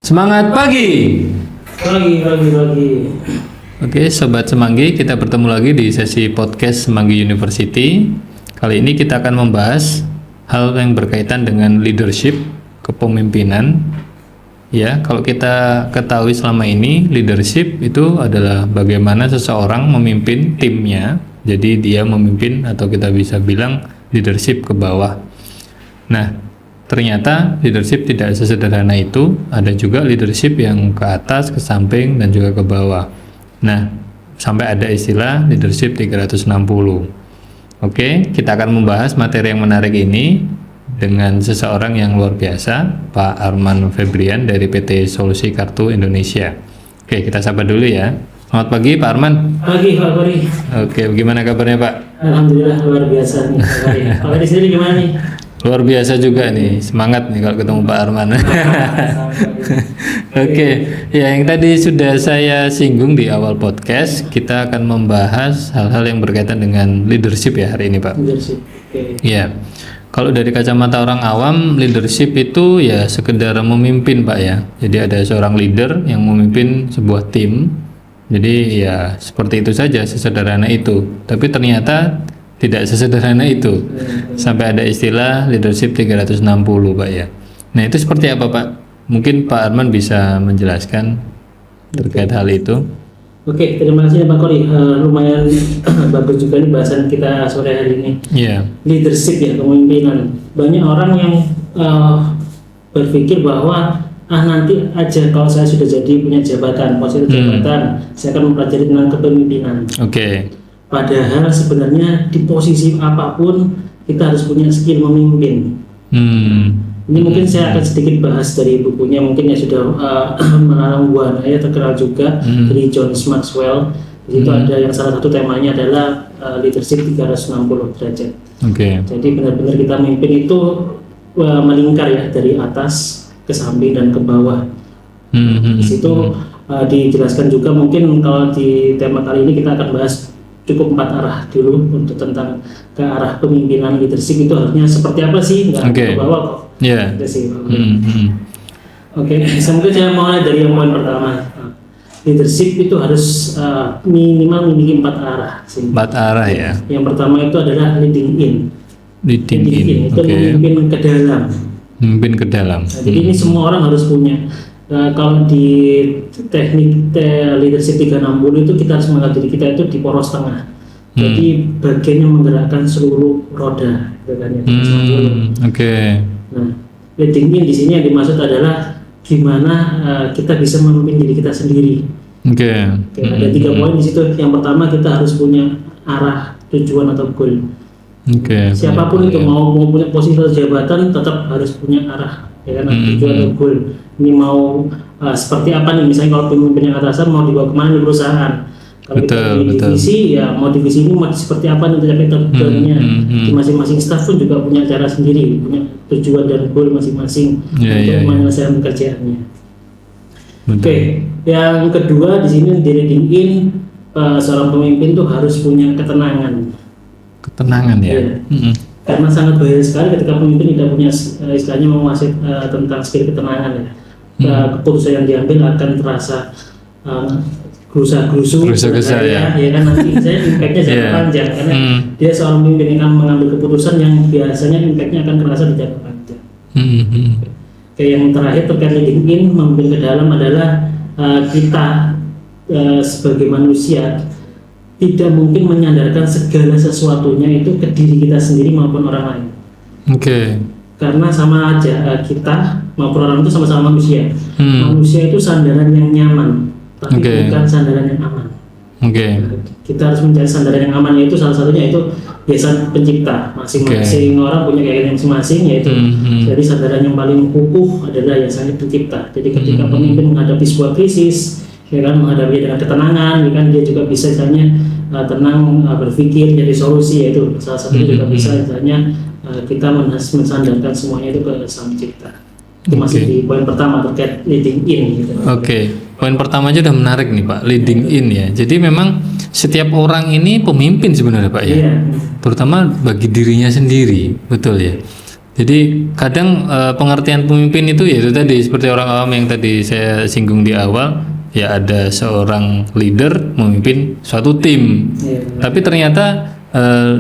Semangat pagi. Pagi. Oke, Sobat Semanggi, kita bertemu lagi di sesi podcast Semanggi University. Kali ini kita akan membahas hal yang berkaitan dengan leadership, kepemimpinan. Ya, kalau kita ketahui selama ini, leadership itu adalah bagaimana seseorang memimpin timnya. Jadi dia memimpin atau kita bisa bilang leadership ke bawah. Nah, ternyata leadership tidak sesederhana itu, ada juga leadership yang ke atas, ke samping, dan juga ke bawah. Nah, sampai ada istilah leadership 360. Oke, kita akan membahas materi yang menarik ini dengan seseorang yang luar biasa, Pak Arman Febrian dari PT Solusi Kartu Indonesia. Oke, kita sapa dulu ya. Selamat pagi Pak Arman. Pagi Pak Kori. Oke, bagaimana kabarnya Pak? Alhamdulillah luar biasa nih Pak Kori. Pak Kori sendiri gimana nih? Luar biasa juga nih, semangat nih kalau ketemu Pak Arman. Oke, ya yang tadi sudah saya singgung di awal podcast, kita akan membahas hal-hal yang berkaitan dengan leadership ya hari ini Pak. Leadership. Oke. Ya, kalau dari kacamata orang awam, leadership itu ya sekedar memimpin Pak ya. Jadi ada seorang leader yang memimpin sebuah tim. Jadi ya seperti itu saja, sesederhana itu. Tapi ternyata tidak sesederhana itu. Sampai ada istilah leadership 360 Pak ya. Nah itu seperti apa Pak? Mungkin Pak Arman bisa menjelaskan terkait hal itu. Oke, terima kasih Pak Kori. Lumayan bagus juga nih bahasan kita sore hari ini. Iya. Leadership ya, kepemimpinan. Banyak orang yang berpikir bahwa nanti aja kalau saya sudah jadi punya jabatan, posisi jabatan, saya akan mempelajari tentang kepemimpinan. Oke. Padahal sebenarnya di posisi apapun kita harus punya skill memimpin. Ini mungkin saya akan sedikit bahas dari bukunya mungkin yang sudah melarang buana ya terkenal juga dari John Maxwell. Di situ ada yang salah satu temanya adalah leadership 360 derajat. Oke. Jadi benar-benar kita memimpin itu melingkar ya dari atas ke samping dan ke bawah. Di situ dijelaskan juga mungkin kalau di tema kali ini kita akan bahas cukup 4 arah dulu untuk tentang ke arah pemimpinan leadership itu harusnya seperti apa sih, nggak ke bawah kok. Iya. Oke, mungkin saya mulai dari yang poin pertama. Leadership itu harus minimal memiliki 4 arah sih. 4 arah ya. Yang pertama itu adalah leading in. Leading in. Itu memimpin ke dalam. Memimpin ke dalam. Nah, jadi ini semua orang harus punya. Kalau di teknik leadership 360 itu kita harus menganggap diri kita itu di poros tengah. Jadi bagian yang menggerakkan seluruh roda, Oke. Nah, leading in di sini yang dimaksud adalah gimana kita bisa memimpin diri kita sendiri. Oke. Ada 3 poin di situ. Yang pertama kita harus punya arah, tujuan atau goal. Oke. Siapapun itu mau punya posisi atau jabatan tetap harus punya arah, ya kan, tujuan atau goal. Ini mau seperti apa nih, misalnya kalau pemimpin yang atasan mau dibawa kemana di perusahaan. Kalau kita di divisi ya mau divisi ini mau seperti apa nih mencapai tujuannya. Di masing-masing staff pun juga punya cara sendiri, punya tujuan dan goal masing-masing untuk menyelesaikan pekerjaannya. Oke, yang kedua di sini di leading in, seorang pemimpin tuh harus punya ketenangan. Ketenangan ya. Karena sangat bahaya sekali ketika pemimpin tidak punya istilahnya menguasai tentang skill ketenangan ya. Keputusan yang diambil akan terasa gerusa-gerusu ya kan, nanti saya impactnya jangka panjang karena dia seorang pemimpin yang akan mengambil keputusan yang biasanya impactnya akan terasa di jangka panjang. Kayak yang terakhir terkait leading in, memimpin ke dalam adalah kita sebagai manusia tidak mungkin menyandarkan segala sesuatunya itu ke diri kita sendiri maupun orang lain. Oke. Karena sama aja kita maupun orang itu sama-sama manusia. Manusia itu sandaran yang nyaman, tapi bukan sandaran yang aman. Kita harus mencari sandaran yang aman, yaitu salah satunya itu Sang Pencipta. Masing-masing orang punya keinginan masing-masing, yaitu jadi sandaran yang paling kukuh adalah Sang Pencipta. Jadi ketika pemimpin menghadapi sebuah krisis, ya kan, menghadapi dengan ketenangan, ya kan, dia juga bisa misalnya tenang berpikir jadi solusi, yaitu salah satunya juga bisa misalnya kita mensandarkan semuanya itu ke Sang Pencipta. Itu masih di poin pertama terkait leading in gitu. Poin pertama aja udah menarik nih Pak, leading in ya. Jadi memang setiap orang ini pemimpin sebenarnya Pak ya. Terutama bagi dirinya sendiri, betul ya. Jadi kadang pengertian pemimpin itu ya itu tadi seperti orang awam yang tadi saya singgung di awal, ya ada seorang leader memimpin suatu tim. Tapi ternyata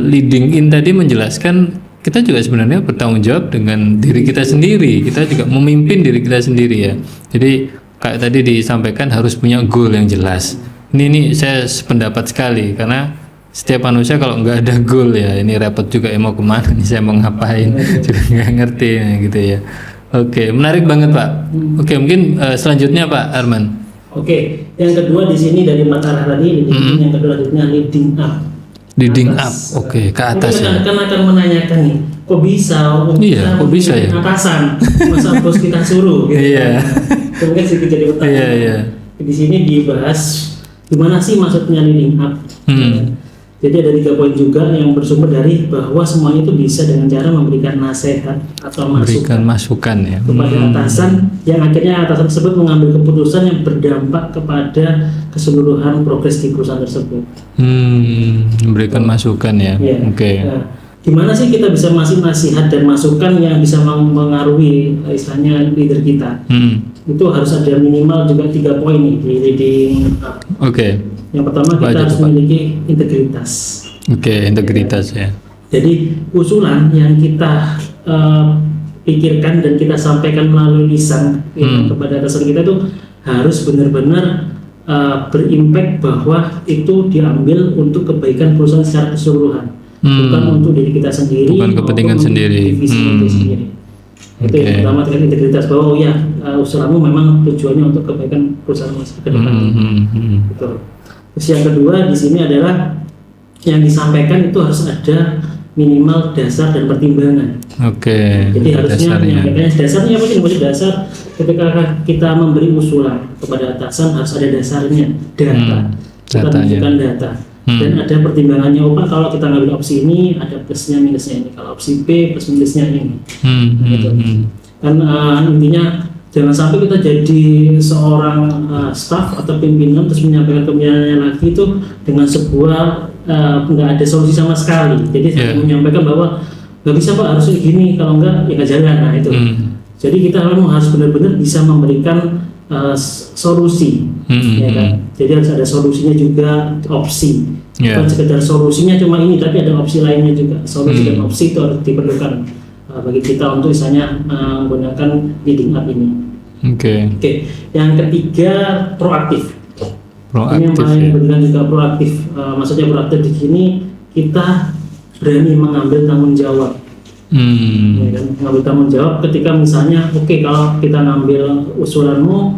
leading in tadi menjelaskan kita juga sebenarnya bertanggung jawab dengan diri kita sendiri. Kita juga memimpin diri kita sendiri ya. Jadi kayak tadi disampaikan harus punya goal yang jelas. Ini saya sependapat sekali karena setiap manusia kalau nggak ada goal ya ini repot juga ya, mau kemana nih, saya mau ngapain juga nggak ngerti ya, gitu ya. Oke, menarik banget Pak. Oke, mungkin selanjutnya Pak Arman. Oke, yang kedua di sini dari mata tadi, yang kedua selanjutnya leading up. Leading up, oke, ke atas ya. Kan akan menanyakan nih, kok bisa? Iya, kok bisa ya? Atasan, masa bos kita suruh? Gitu. Iya. Mungkin sedikit jadi pertanyaan. Iya. Di sini dibahas gimana sih maksudnya leading up. Jadi ada 3 poin juga yang bersumber dari bahwa semuanya itu bisa dengan cara memberikan nasihat atau masukan ya kepada atasan, yang akhirnya atasan tersebut mengambil keputusan yang berdampak kepada keseluruhan progres di perusahaan tersebut. Memberikan masukan ya. Oke. Nah, gimana sih kita bisa ngasih nasihat dan masukan yang bisa mempengaruhi istilahnya leader kita? Itu harus ada minimal juga 3 poin nih di leading up. Oke. Yang pertama kita harus memiliki integritas. Oke, integritas ya. Jadi usulan yang kita pikirkan dan kita sampaikan melalui lisan kepada atasan kita itu harus benar-benar berimpact bahwa itu diambil untuk kebaikan perusahaan secara keseluruhan, bukan untuk diri kita sendiri, bukan kepentingan sendiri. Sendiri. Itu yang pertama dengan integritas, bahwa usulanmu memang tujuannya untuk kebaikan perusahaan masa ke depan. Betul. Terus yang kedua di sini adalah yang disampaikan itu harus ada minimal dasar dan pertimbangan. Oke. Jadi harusnya menyampaikan dasarnya apa sih? Maksud dasar ketika kita memberi usulan kepada atasan harus ada dasarnya, data. Kita tunjukkan data. Dan ada pertimbangannya, Pak, kalau kita ngambil opsi ini ada plusnya minusnya ini, kalau opsi B plus minusnya ini. Gitu. Kan intinya jangan sampai kita jadi seorang staff atau pimpinan terus menyampaikan kepimpinannya lagi itu dengan sebuah nggak ada solusi sama sekali. Jadi saya menyampaikan bahwa nggak bisa Pak, harus gini, kalau nggak ya nggak jalan. Nah itu. Jadi kita memang harus benar-benar bisa memberikan solusi, ya kan. Jadi harus ada solusinya juga, opsi. Bukan sekedar solusinya cuma ini, tapi ada opsi lainnya juga. Solusi dan opsi itu harus diperlukan bagi kita untuk misalnya menggunakan leading up ini. Oke. Yang ketiga proaktif. Ini yang paling penting juga proaktif. Maksudnya proaktif di sini kita berani mengambil tanggung jawab. Ya kan? Mengambil tanggung jawab ketika misalnya kalau kita ngambil usulanmu,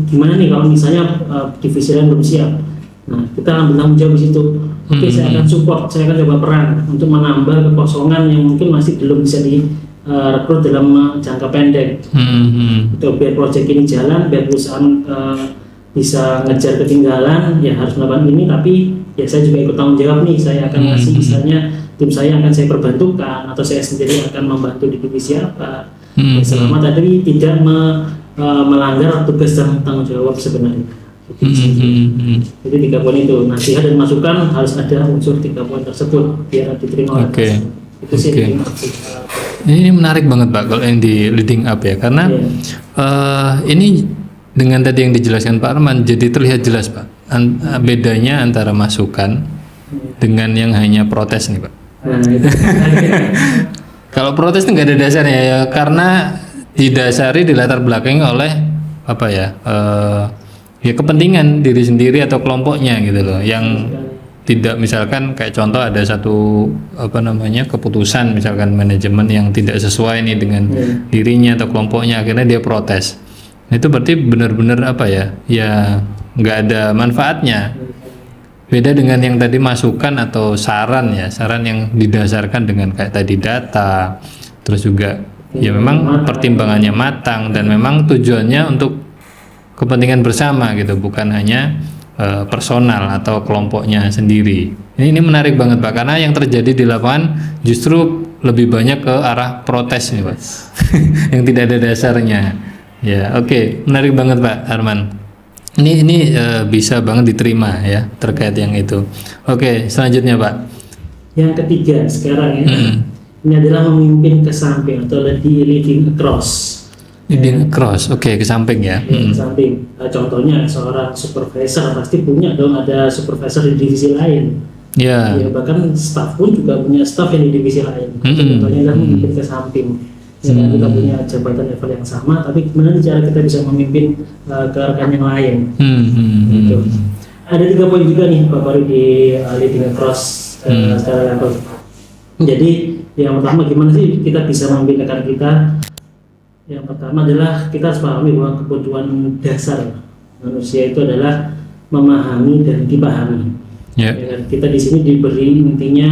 gimana nih kalau misalnya divisi lain belum siap. Nah, kita ambil tanggung jawab di situ. Saya akan support, saya akan coba peran untuk menambah kekosongan yang mungkin masih belum bisa rekrut dalam jangka pendek. Itu biar proyek ini jalan, biar perusahaan bisa ngejar ketinggalan, ya harus melakukan ini, tapi ya saya juga ikut tanggung jawab nih. Saya akan ngasih misalnya tim saya akan saya perbantukan atau saya sendiri akan membantu di divisi apa. Ya, selama tadi tidak melanggar tugas dan tanggung jawab sebenarnya. Jadi 3 poin itu, nasihat dan masukan harus ada unsur 3 poin tersebut biar diterima oleh atasan. Itu sih. Ini menarik banget Pak kalau yang di leading up ya, karena ini dengan tadi yang dijelaskan Pak Arman jadi terlihat jelas Pak bedanya antara masukan dengan yang hanya protes nih Pak. Kalau protes itu nggak ada dasarnya ya, karena didasari di latar belakangi oleh apa ya? Ya kepentingan diri sendiri atau kelompoknya gitu loh, yang tidak, misalkan kayak contoh ada satu keputusan misalkan manajemen yang tidak sesuai nih dengan dirinya atau kelompoknya, akhirnya dia protes. Nah, itu berarti benar-benar ya nggak ada manfaatnya. Beda dengan yang tadi masukan atau saran yang didasarkan dengan kayak tadi data, terus juga ya memang pertimbangannya matang dan memang tujuannya untuk kepentingan bersama gitu, bukan hanya personal atau kelompoknya sendiri. Ini menarik banget Pak, karena yang terjadi di lapangan justru lebih banyak ke arah protes nih Pak, yang tidak ada dasarnya. Ya oke, menarik banget Pak Arman. Ini bisa banget diterima ya terkait yang itu. Oke, selanjutnya Pak. Yang ketiga sekarang ya, Ini adalah memimpin ke samping atau leading across. Leading across, oke, ke samping ya. Ke samping. Contohnya seorang supervisor pasti punya dong ada supervisor di divisi lain. Ya. Ya, bahkan staff pun juga punya staff yang di divisi lain. Contohnya adalah memimpin ke samping. Ya, kita punya jabatan level yang sama, tapi gimana cara kita bisa memimpin ke rekan yang lain. Gitu. Ada 3 poin juga nih Pak Fahri di leading across secara level. Jadi yang pertama gimana sih kita bisa memimpin rekan kita? Yang pertama adalah kita harus pahami bahwa kebutuhan dasar manusia itu adalah memahami dan dipahami. Yeah. Ya, kita di sini diberi intinya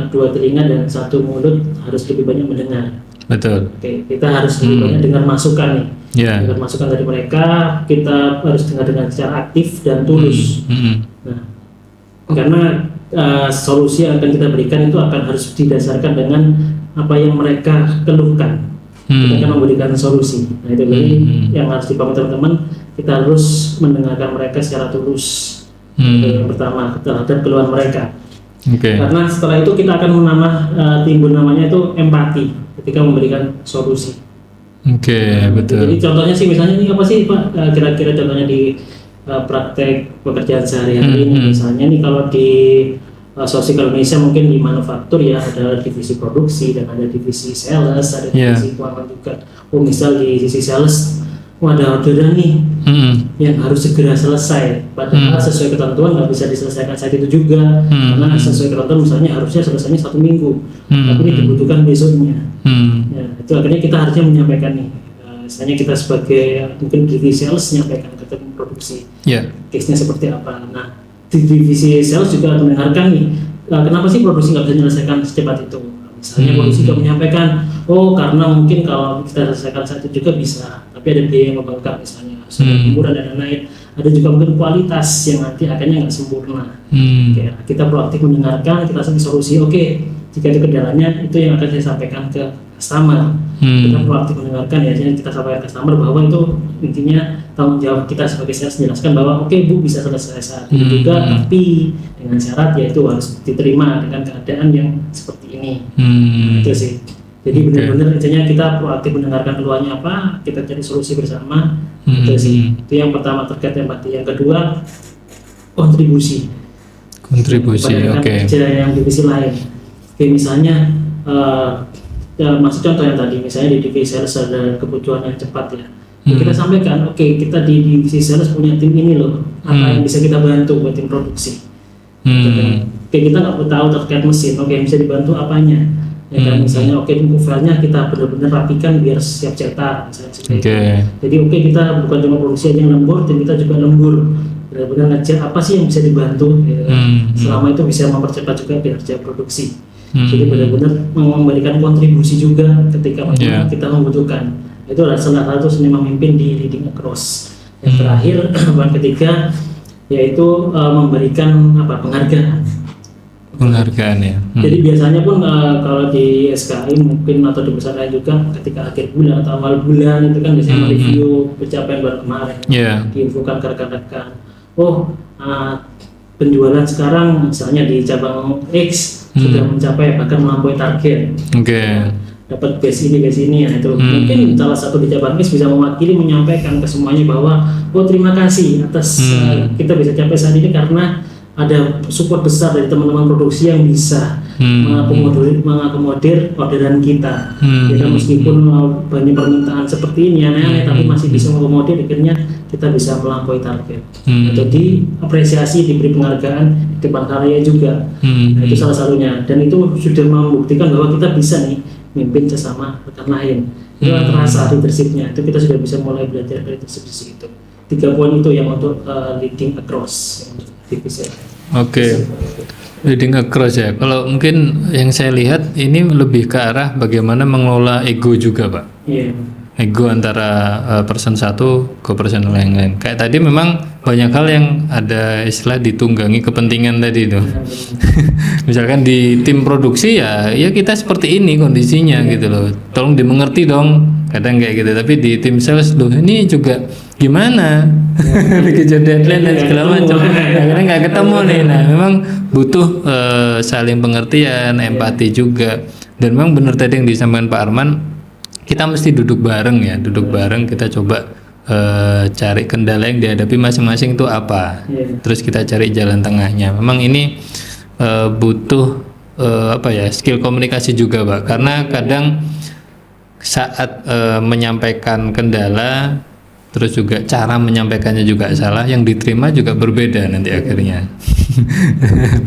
2 telinga dan 1 mulut, harus lebih banyak mendengar. Betul. Oke, kita harus lebih banyak dengar masukan nih. Yeah. Dengar masukan dari mereka, kita harus dengar dengan secara aktif dan tulus. Nah, karena solusi yang akan kita berikan itu akan harus didasarkan dengan apa yang mereka keluhkan. Kita akan memberikan solusi. Nah itu jadi yang harus dipahami teman-teman, kita harus mendengarkan mereka secara tulus. Yang pertama terhadap keluhan mereka. Karena setelah itu kita akan timbul namanya itu empati ketika memberikan solusi. Betul. Jadi contohnya sih misalnya ini apa sih Pak? Kira-kira contohnya di praktek pekerjaan sehari-hari ini, misalnya nih kalau di sosial Indonesia mungkin di manufaktur ya ada divisi produksi dan ada divisi sales, ada divisi keuangan juga. Misal di sisi sales, ada orderan nih yang harus segera selesai. Padahal sesuai ketentuan nggak bisa diselesaikan saat itu juga, karena sesuai ketentuan misalnya harusnya selesainya 1 minggu, tapi ini dibutuhkan besoknya. Ya, itu akhirnya kita harusnya menyampaikan nih. Misalnya kita sebagai mungkin divisi sales menyampaikan ke tim produksi, case-nya seperti apa. Nah di divisi sales juga mendengarkan nih, kenapa sih produksi nggak bisa menyelesaikan secepat itu. Misalnya produksi juga menyampaikan, karena mungkin kalau kita selesaikan saat itu juga bisa, tapi ada biaya yang membengkak misalnya, hiburan dan lain-lain. Ada juga mungkin kualitas yang nanti akhirnya nggak sempurna. Kita proaktif mendengarkan, kita kasih solusi. Jika itu kendalanya, itu yang akan saya sampaikan ke customer. Kita proaktif mendengarkan ya, jadi kita sampaikan ke customer bahwa itu intinya tanggung jawab kita sebagai sales menjelaskan bahwa Bu bisa selesai saat ini juga, tapi dengan syarat yaitu harus diterima dengan keadaan yang seperti ini. Itu sih. Jadi benar-benar intinya kita proaktif mendengarkan keluhannya apa, kita cari solusi bersama. Itu sih. Itu yang pertama terkait empati. Yang kedua kontribusi. Kerja yang divisi lain. Misalnya masih contoh yang tadi, misalnya di divisi sales ada kebutuhan yang cepat ya. Kita sampaikan, kita di divisi sales punya tim ini loh, apa yang bisa kita bantu buat tim produksi. Kita nggak perlu tahu terkait mesin, bisa dibantu apanya. Ya kan, misalnya filenya kita benar-benar rapikan biar siap cetak misalnya seperti itu. Jadi kita bukan cuma produksi aja yang lembur, tim kita juga lembur, benar-benar ngejar apa sih yang bisa dibantu ya. Selama itu bisa mempercepat juga kinerja produksi. Jadi benar-benar memberikan kontribusi juga ketika kita membutuhkan. Itu adalah salah satu seni memimpin di leading across. Yang terakhir poin ketiga yaitu memberikan penghargaan ya. Jadi biasanya pun kalau di SKI mungkin atau di perusahaan lain juga ketika akhir bulan atau awal bulan itu kan biasanya mereview pencapaian bulan kemarin, diinfokan ke rekan-rekan. Penjualan sekarang misalnya di cabang X sudah mencapai bahkan melampaui target. Dapat base ini ya, itu mungkin salah satu di cabang X bisa mewakili menyampaikan ke semuanya bahwa terima kasih atas kita bisa capai saat ini karena ada support besar dari teman-teman produksi yang bisa mengakomodir orderan kita. Kita meskipun banyak permintaan seperti ini aneh-aneh, tapi masih bisa mengakomodir, akhirnya kita bisa melampaui target. Jadi apresiasi, diberi penghargaan di depan karya juga. Nah, itu salah satunya, dan itu sudah membuktikan bahwa kita bisa nih mimpin sesama rekan lain. Itu terasa leadership-nya, itu kita sudah bisa mulai belajar dari leadership itu. 3 poin itu yang untuk leading across divisi. Leading across ya. Kalau mungkin yang saya lihat ini lebih ke arah bagaimana mengelola ego juga, Pak. Ego antara person satu ke person yang lain. Kayak tadi memang banyak hal yang ada istilah ditunggangi kepentingan tadi itu. Misalkan di tim produksi ya kita seperti ini kondisinya gitu loh. Tolong dimengerti dong. Kadang kayak gitu. Tapi di tim sales loh ini juga gimana? Dikejar deadline dan segala macam. Akhirnya nggak ketemu nih. Nah memang butuh saling pengertian, empati juga. Dan memang benar tadi yang disampaikan Pak Arman, kita mesti duduk bareng ya, duduk bareng kita coba cari kendala yang dihadapi masing-masing itu apa, terus kita cari jalan tengahnya. Memang ini butuh skill komunikasi juga Pak, karena kadang saat menyampaikan kendala terus juga cara menyampaikannya juga salah, yang diterima juga berbeda nanti akhirnya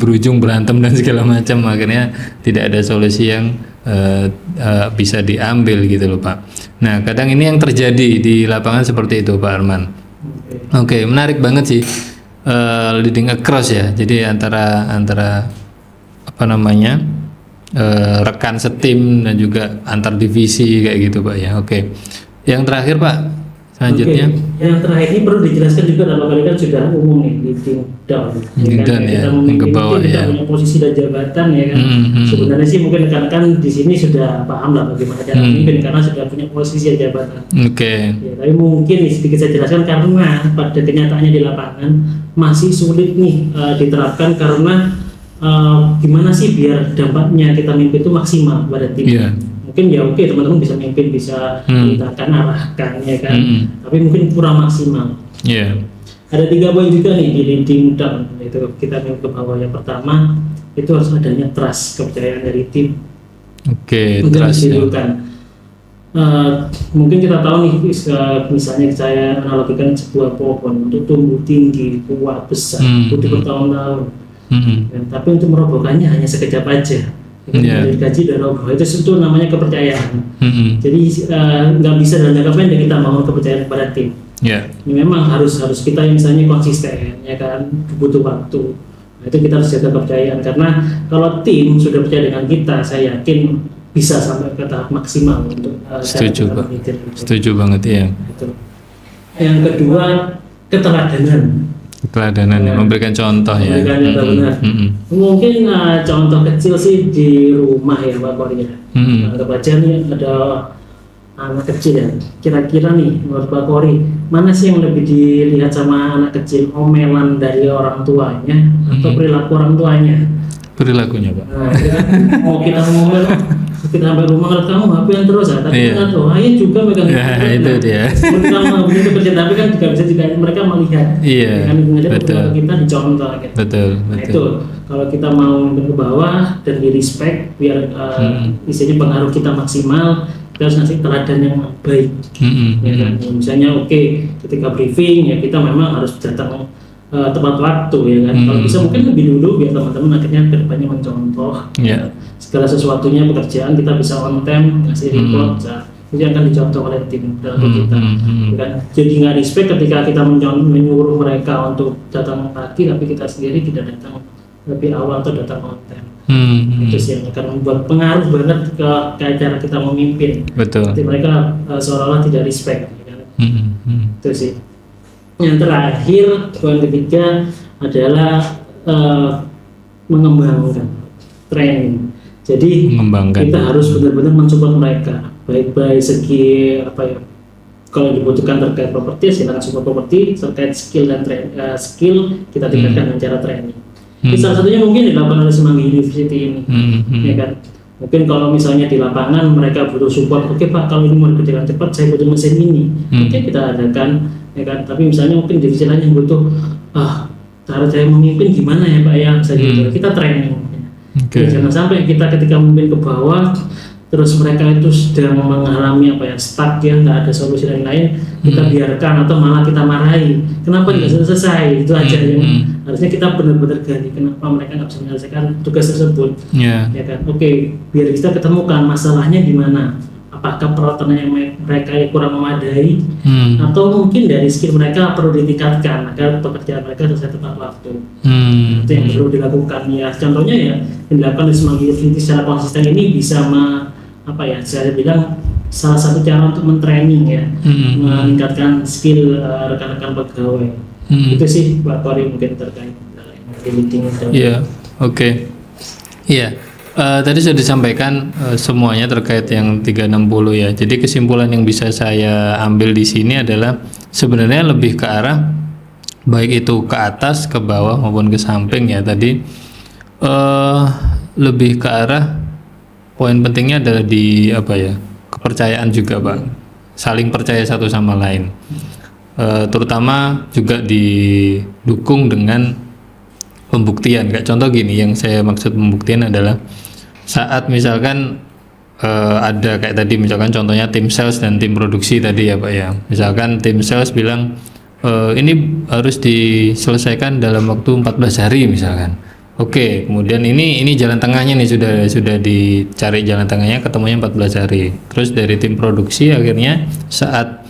berujung berantem dan segala macam, akhirnya tidak ada solusi yang bisa diambil gitu loh Pak. Nah kadang ini yang terjadi di lapangan seperti itu Pak Arman. Oke, menarik banget sih, leading across ya, jadi antara rekan setim dan juga antar divisi kayak gitu Pak ya. Oke, yang terakhir Pak, selanjutnya. Yang terakhir ini perlu dijelaskan juga, dalam kali kan sudah umum nih, leading down. Kita memimpin ke bawah ya. Kita punya posisi dan jabatan ya kan. Sebenarnya sih mungkin rekan-rekan di sini sudah paham lah bagaimana cara memimpin karena sudah punya posisi dan jabatan. Ya, tapi mungkin sedikit saya jelaskan karena pada kenyataannya di lapangan masih sulit nih diterapkan, karena gimana sih biar dampaknya kita memimpin itu maksimal pada tim. Mungkin ya oke, teman-teman bisa mimpin, bisa perintahkan, arahkan ya kan, tapi mungkin kurang maksimal. Ada 3 poin juga nih di leading down, itu kita mimpin ke bawah. Yang pertama itu harus adanya trust, kepercayaan dari tim. Trust ya. Mungkin kita tahu nih, misalnya saya analogikan sebuah pohon untuk tumbuh tinggi, kuat, besar, butuh bertahun-tahun. Tapi untuk merobohkannya hanya sekejap aja. Dari gaji dan roboh itu namanya kepercayaan. Jadi nggak bisa dalam jangka pendek kita bangun kepercayaan kepada tim. Ini memang harus kita yang misalnya konsisten ya kan, butuh waktu. Nah, itu kita harus jaga kepercayaan, karena kalau tim sudah percaya dengan kita, saya yakin bisa sampai ke tahap maksimal untuk setuju banget ya. Yang kedua, keteladanan ya, memberikan contoh ya. Benar. Mungkin contoh kecil sih di rumah ya Pak Kori ya. Anggap aja nih ada anak kecil ya. Kira-kira nih menurut Pak Kori, mana sih yang lebih dilihat sama anak kecil, omelan dari orang tuanya atau perilaku orang tuanya? Perilakunya Pak. Nah, mau kita ngomel, kita sampai rumah ngeliat kamu HP-an terus ya, tapi kan ayah juga megang itu dia. Sebenarnya begitu kerja, tapi kan juga bisa juga mereka melihat. Kan betul. Kita dicontoh gitu. Betul. Itu kalau kita mau ke bawah dan di respect, biar isinya pengaruh kita maksimal, kita harus ngasih teladan yang baik. Ya kan? Misalnya ketika briefing ya kita memang harus datang tepat waktu ya kan. Kalau bisa mungkin lebih dulu biar teman-teman akhirnya kedepannya mencontoh. Segala sesuatunya pekerjaan kita bisa on time, ngasih report, itu akan dicontoh oleh tim dalam kita. Kan? Jadi nggak respect ketika kita menyuruh mereka untuk datang pagi, tapi kita sendiri tidak datang lebih awal atau datang on time. Itu sih yang akan membuat pengaruh banget ke cara kita memimpin. Jadi mereka seolah-olah tidak respect. Ya kan? Itu sih. Yang terakhir, poin ketiga adalah mengembangkan training. Jadi kita harus benar-benar mensupport mereka, baik segi kalau dibutuhkan terkait properti, silakan support properti, terkait skill dan skill kita tingkatkan dengan cara training. Salah satunya mungkin dilakukan oleh Semanggi University ini, ya kan. Mungkin kalau misalnya di lapangan mereka butuh support, oke Pak, kalau ini mau dikerjakan cepat, saya butuh mesin ini, kita adakan, ya kan. Tapi misalnya mungkin divisi lain yang butuh, cara saya memimpin gimana ya Pak ya, kita training. Jangan sampai kita ketika memimpin ke bawah, terus mereka itu sedang mengalami stuck ya, nggak ada solusi lain, kita biarkan atau malah kita marahi. Kenapa nggak selesai? Itu aja yang harusnya kita benar-benar gali. Kenapa mereka nggak bisa menyelesaikan tugas tersebut? Ya kan? Biar kita ketemukan masalahnya di mana. Apakah peralatan yang mereka kurang memadai, atau mungkin dari skill mereka perlu ditingkatkan agar pekerjaan mereka selesai tepat waktu. Itu yang perlu dilakukan ya. Contohnya ya yang dilakukan di Semanggi University secara konsisten ini bisa saya bilang salah satu cara untuk mentraining ya, meningkatkan skill rekan-rekan pegawai. Itu sih Pak Kori mungkin terkait leading. Tadi sudah disampaikan semuanya terkait yang 360 ya. Jadi kesimpulan yang bisa saya ambil di sini adalah sebenarnya lebih ke arah baik itu ke atas, ke bawah maupun ke samping ya. Tadi lebih ke arah poin pentingnya adalah di apa ya, kepercayaan juga Pak, saling percaya satu sama lain. Terutama juga didukung dengan pembuktian. Kayak contoh gini, yang saya maksud pembuktian adalah saat misalkan ada kayak tadi misalkan contohnya tim sales dan tim produksi tadi ya Pak ya. Misalkan tim sales bilang ini harus diselesaikan dalam waktu 14 hari misalkan. Oke, kemudian ini jalan tengahnya nih, sudah dicari jalan tengahnya, ketemunya 14 hari. Terus dari tim produksi akhirnya saat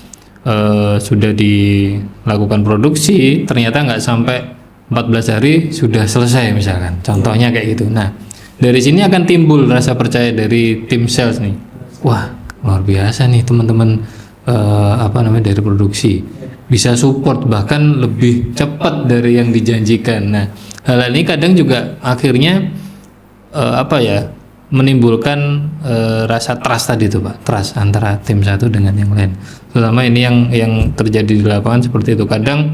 sudah dilakukan produksi ternyata nggak sampai 14 hari sudah selesai misalkan. Contohnya kayak gitu. Nah, dari sini akan timbul rasa percaya dari tim sales nih. Wah, luar biasa nih teman-teman dari produksi. Bisa support bahkan lebih cepat dari yang dijanjikan. Nah, hal ini kadang juga akhirnya menimbulkan rasa trust tadi itu Pak, trust antara tim satu dengan yang lain. Terutama ini yang terjadi di lapangan seperti itu. Kadang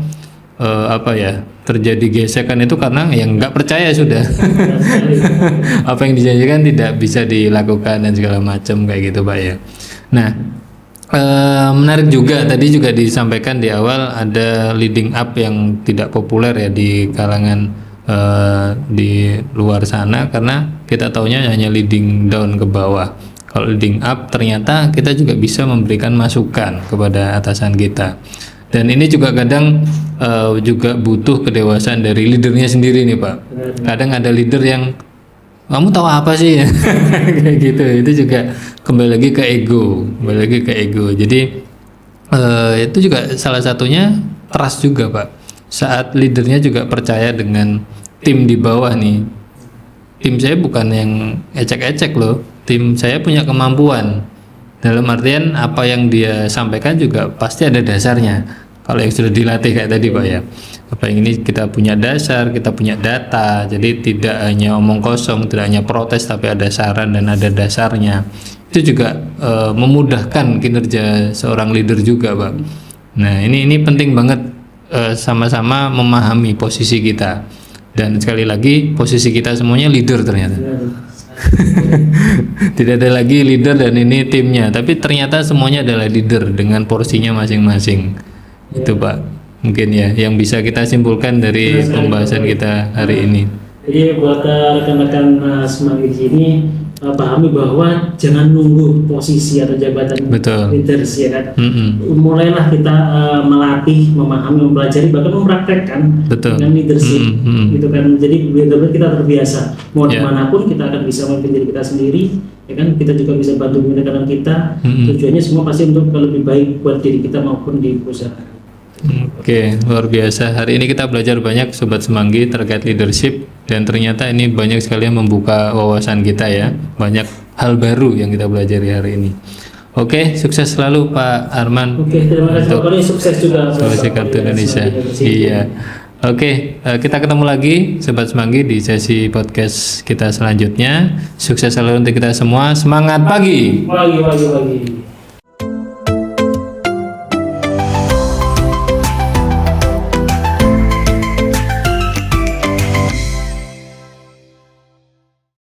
terjadi gesekan itu karena yang nggak percaya sudah apa yang dijanjikan tidak bisa dilakukan dan segala macam kayak gitu Pak ya. Nah, menarik juga tadi juga disampaikan di awal ada leading up yang tidak populer ya di kalangan di luar sana, karena kita taunya hanya leading down ke bawah. Kalau leading up ternyata kita juga bisa memberikan masukan kepada atasan kita. Dan ini juga kadang juga butuh kedewasaan dari leadernya sendiri nih Pak. Kadang ada leader yang kamu tahu apa sih kayak gitu. Itu juga kembali lagi ke ego. Jadi itu juga salah satunya trust juga Pak. Saat leadernya juga percaya dengan tim di bawah nih. Tim saya bukan yang ecek-ecek loh. Tim saya punya kemampuan. Dalam artian apa yang dia sampaikan juga pasti ada dasarnya. Kalau yang sudah dilatih kayak tadi Pak ya. Apa yang ini kita punya dasar, kita punya data. Jadi tidak hanya omong kosong, tidak hanya protes, tapi ada saran dan ada dasarnya. Itu juga memudahkan kinerja seorang leader juga Pak. Nah ini penting banget, sama-sama memahami posisi kita. Dan sekali lagi posisi kita semuanya leader ternyata. Tidak ada lagi leader dan ini timnya, tapi ternyata semuanya adalah leader dengan porsinya masing-masing. Itu Pak, mungkin ya yang bisa kita simpulkan dari pembahasan kita hari ini. Jadi buat rekan-rekan Semanggi di sini, pahami bahwa jangan nunggu posisi atau jabatan leaders ya kan. Mulailah kita melatih, memahami, mempelajari, bahkan mempraktekkan dengan leadership gitu kan. Jadi benar-benar kita terbiasa. Mau dimanapun kita akan bisa memimpin diri kita sendiri, ya kan. Kita juga bisa bantu rekan-rekan kita. Tujuannya semua pasti untuk lebih baik buat diri kita maupun di perusahaan. Oke, luar biasa. Hari ini kita belajar banyak Sobat Semanggi terkait leadership, dan ternyata ini banyak sekali yang membuka wawasan kita ya. Banyak hal baru yang kita belajar hari ini. Oke, sukses selalu Pak Arman. Oke, terima kasih Pak Koni, sukses juga Solusi Kartu Indonesia. Iya. Oke, kita ketemu lagi Sobat Semanggi di sesi podcast kita selanjutnya. Sukses selalu untuk kita semua. Semangat pagi. Pagi.